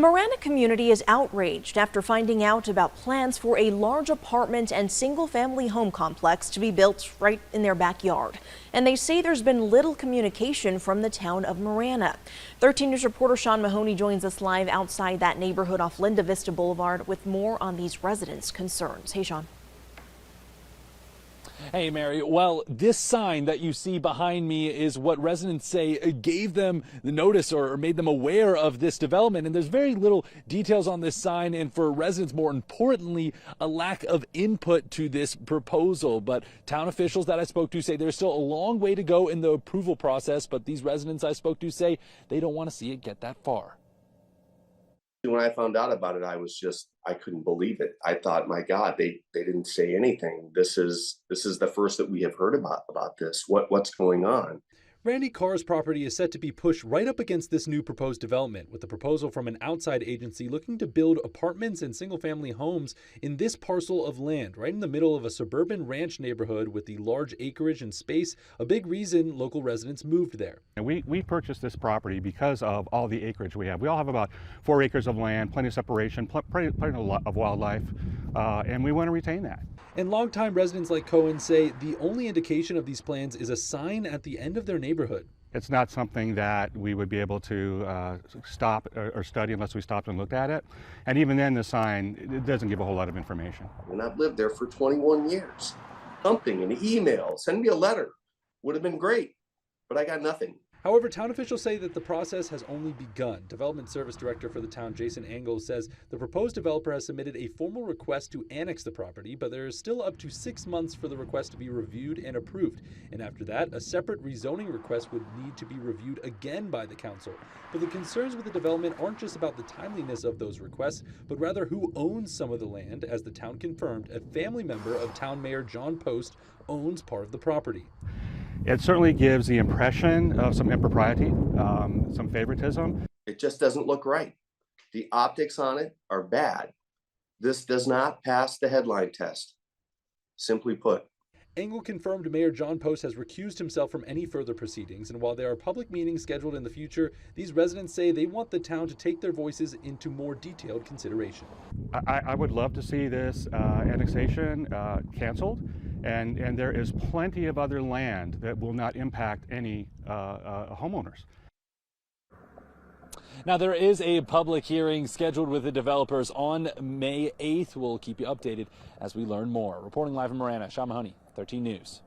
Marana community is outraged after finding out about plans for a large apartment and single-family home complex to be built right in their backyard. And they say there's been little communication from the town of Marana. 13 News reporter Sean Mahoney joins us live outside that neighborhood off Linda Vista Boulevard with more on these residents' concerns. Hey, Sean. Hey, Mary. Well, this sign that you see behind me is what residents say gave them the notice or made them aware of this development. And there's very little details on this sign. And for residents, more importantly, a lack of input to this proposal. But town officials that I spoke to say there's still a long way to go in the approval process. But these residents I spoke to say they don't want to see it get that far. When I found out about it, I couldn't believe it. I thought, my God, they didn't say anything. This is the first that we have heard about this. What's going on? Randy Carr's property is set to be pushed right up against this new proposed development, with a proposal from an outside agency looking to build apartments and single-family homes in this parcel of land, right in the middle of a suburban ranch neighborhood with the large acreage and space, a big reason local residents moved there. And we purchased this property because of all the acreage we have. We all have about 4 acres of land, plenty of separation, plenty of wildlife, and we want to retain that. And longtime residents like Cohen say the only indication of these plans is a sign at the end of their neighborhood. It's not something that we would be able to stop or study unless we stopped and looked at it. And even then, the sign, it doesn't give a whole lot of information. And I've lived there for 21 years. Something, an email, send me a letter would have been great, but I got nothing. However, town officials say that the process has only begun. Development Service Director for the town, Jason Engel, says the proposed developer has submitted a formal request to annex the property, but there is still up to 6 months for the request to be reviewed and approved. And after that, a separate rezoning request would need to be reviewed again by the council. But the concerns with the development aren't just about the timeliness of those requests, but rather who owns some of the land. As the town confirmed, a family member of town mayor John Post owns part of the property. It certainly gives the impression of some impropriety, some favoritism. It just doesn't look right. The optics on it are bad. This does not pass the headline test, simply put. Engel confirmed Mayor John Post has recused himself from any further proceedings, and while there are public meetings scheduled in the future, these residents say they want the town to take their voices into more detailed consideration. I would love to see this annexation canceled, and there is plenty of other land that will not impact any homeowners. Now, there is a public hearing scheduled with the developers on May 8th. We'll keep you updated as we learn more. Reporting live in Marana, Sean Mahoney, 13 News.